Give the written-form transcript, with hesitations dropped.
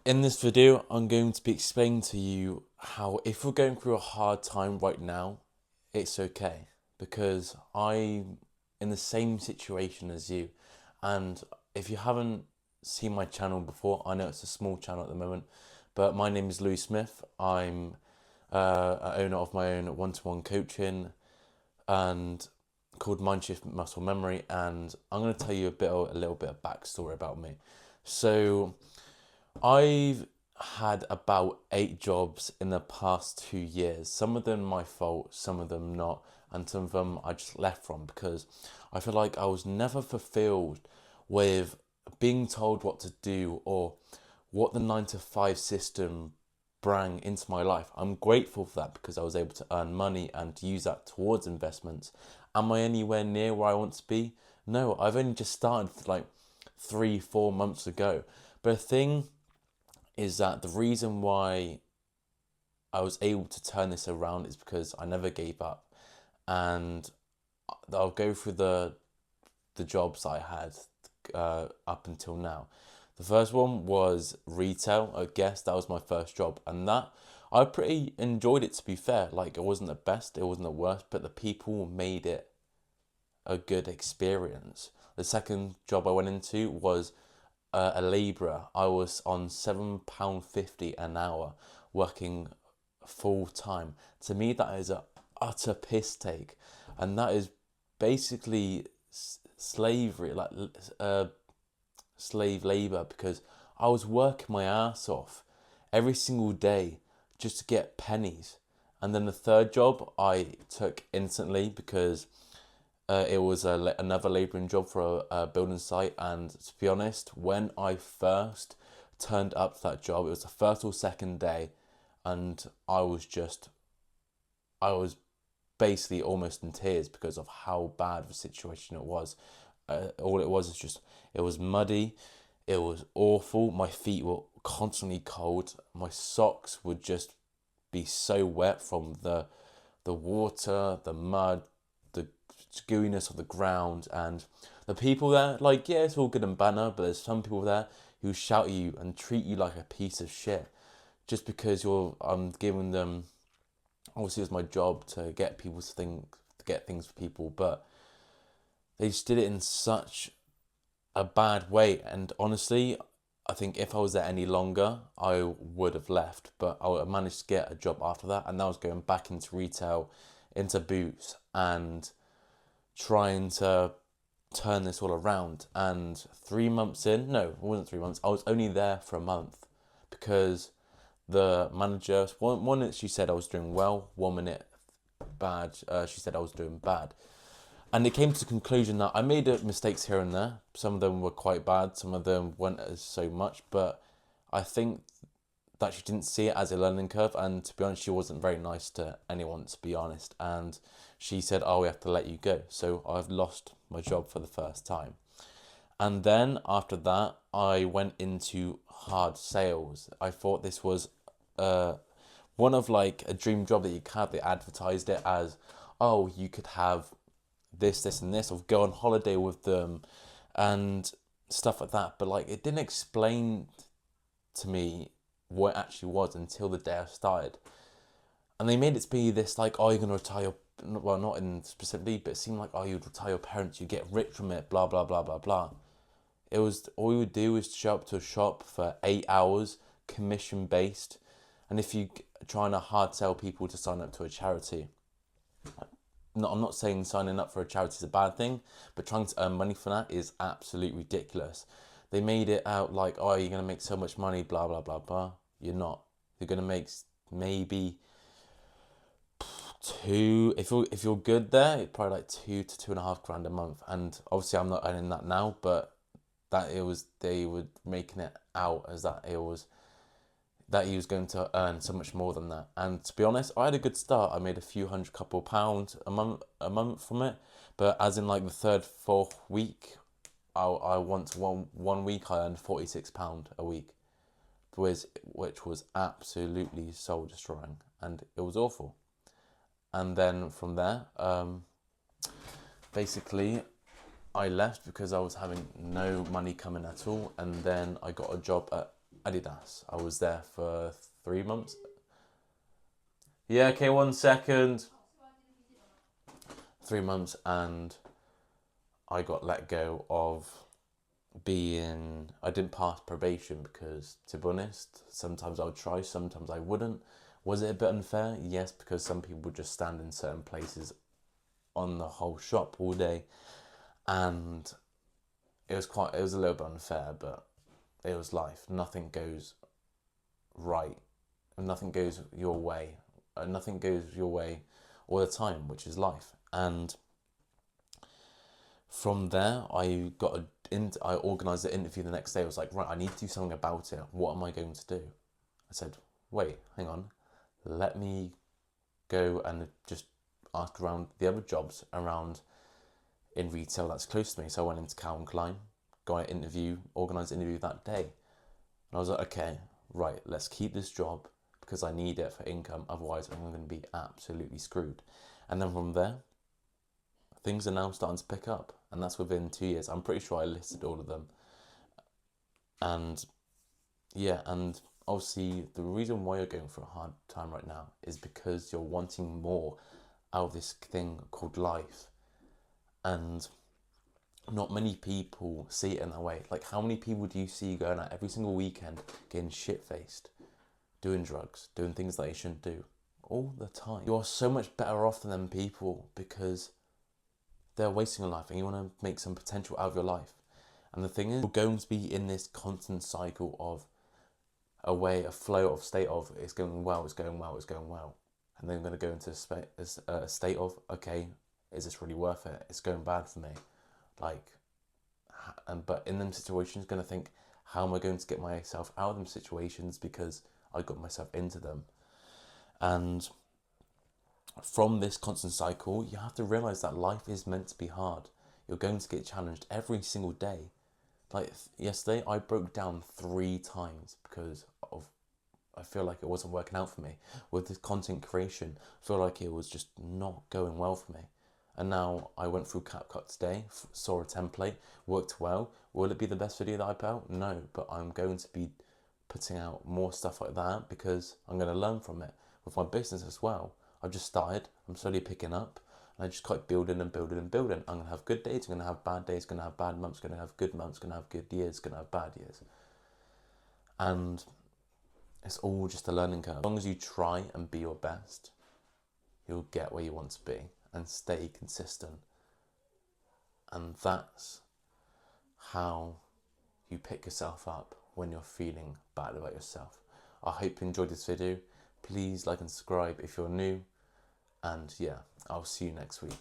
In this video, I'm going to be explaining to you how if you're going through a hard time right now, it's okay. Because I'm in the same situation as you. And if you haven't seen my channel before, I know it's a small channel at the moment, but my name is Louis Smith. I'm an owner of my own one-to-one coaching and called Mindshift Muscle Memory, and I'm going to tell you a little bit of backstory about me. So I've had about 8 jobs in the past 2 years. Some of them my fault, some of them not, and some of them I just left from because I feel like I was never fulfilled with being told what to do or what the 9 to 5 system bring into my life. I'm grateful for that because I was able to earn money and use that towards investments. Am I anywhere near where I want to be? No, I've only just started like 3-4 months ago. But the thing is that the reason why I was able to turn this around is because I never gave up. And I'll go through the jobs I had up until now. The first one was retail. I guess that was my first job, and that I pretty enjoyed it, to be fair. Like, it wasn't the best, it wasn't the worst, but the people made it a good experience. The second job I went into was a labourer. I was on £7.50 an hour, working full time. To me, that is a utter piss take, and that is basically slavery, like slave labour, because I was working my ass off every single day just to get pennies. And then the third job I took instantly because it was another labouring job for a building site. And to be honest, when I first turned up to that job, it was the first or second day, and I was basically almost in tears because of how bad of a situation it was. All it was is just, it was muddy, it was awful. My feet were constantly cold. My socks would just be so wet from the water, the mud, the gooiness of the ground, and the people there. Like, yeah, it's all good and banner, but there's some people there who shout at you and treat you like a piece of shit just because I'm giving them. Obviously, it was my job to get people to get things for people, but they just did it in such a bad way. And honestly, I think if I was there any longer, I would have left. But I managed to get a job after that, and that was going back into retail, into boots, and trying to turn this all around. And 3 months in, no, it wasn't 3 months. I was only there for a month because the manager, one minute she said I was doing well, 1 minute bad. She said I was doing bad. And it came to the conclusion that I made mistakes here and there. Some of them were quite bad, some of them weren't as so much, but I think that she didn't see it as a learning curve. And to be honest, she wasn't very nice to anyone, to be honest. And she said, "Oh, we have to let you go." So I've lost my job for the first time. And then after that, I went into hard sales. I thought this was one of like a dream job that you could have. They advertised it as, oh, you could have this, and this, or go on holiday with them and stuff like that. But like, it didn't explain to me what it actually was until the day I started. And they made it to be this like, oh, you're going to retire your, well, not in specifically, but it seemed like, oh, you'd retire your parents, you get rich from it, blah, blah, blah, blah, blah. It was, all we would do was show up to a shop for 8 hours, commission based. And if you trying to hard sell people to sign up to a charity, no, I'm not saying signing up for a charity is a bad thing, but trying to earn money for that is absolutely ridiculous. They made it out like, oh, you're going to make so much money, blah, blah, blah, blah. You're not. You're going to make maybe two, if you're good there, it's probably like 2 to 2.5 grand a month. And obviously I'm not earning that now, but they were making it out as that it was, that he was going to earn so much more than that. And to be honest, I had a good start. I made a few hundred couple pounds a month from it. But as in like the third, fourth week, I once one week I earned £46 a week, which was absolutely soul destroying, and it was awful. And then from there, basically, I left because I was having no money coming at all. And then I got a job at Adidas. I was there for 3 months. Yeah, okay, 1 second. 3 months, and I got let go of I didn't pass probation because, to be honest, sometimes I would try, sometimes I wouldn't. Was it a bit unfair? Yes, because some people would just stand in certain places on the whole shop all day, and it was a little bit unfair, but it was life. Nothing goes right, nothing goes your way, nothing goes your way all the time, which is life. And from there, I organised the interview the next day. I was like, right, I need to do something about it. What am I going to do? I said, wait, hang on, let me go and just ask around the other jobs around in retail that's close to me. So I went into Calvin Klein, got an interview, organised an interview that day. And I was like, okay, right, let's keep this job because I need it for income. Otherwise, I'm going to be absolutely screwed. And then from there, things are now starting to pick up. And that's within 2 years. I'm pretty sure I listed all of them. And yeah, and obviously the reason why you're going through a hard time right now is because you're wanting more out of this thing called life. And not many people see it in that way. Like, how many people do you see going out every single weekend getting shit-faced, doing drugs, doing things that they shouldn't do all the time? You are so much better off than them people because they're wasting your life and you want to make some potential out of your life. And the thing is, you're going to be in this constant cycle of a flow of state of it's going well, it's going well, it's going well. And then I'm going to go into a state of, okay, is this really worth it? It's going bad for me. But in them situations, going to think, how am I going to get myself out of them situations because I got myself into them? And from this constant cycle, you have to realize that life is meant to be hard. You're going to get challenged every single day. Like yesterday, I broke down 3 times because I feel like it wasn't working out for me. With this content creation, I feel like it was just not going well for me. And now I went through CapCut today, saw a template, worked well. Will it be the best video that I put out? No, but I'm going to be putting out more stuff like that because I'm going to learn from it. With my business as well, I've just started, I'm slowly picking up, and I just keep building and building and building. I'm going to have good days, I'm going to have bad days, going to have bad months, going to have good months, going to have good years, going to have bad years. And it's all just a learning curve. As long as you try and be your best, you'll get where you want to be and stay consistent. And that's how you pick yourself up when you're feeling bad about yourself. I hope you enjoyed this video. Please like and subscribe if you're new. And yeah, I'll see you next week.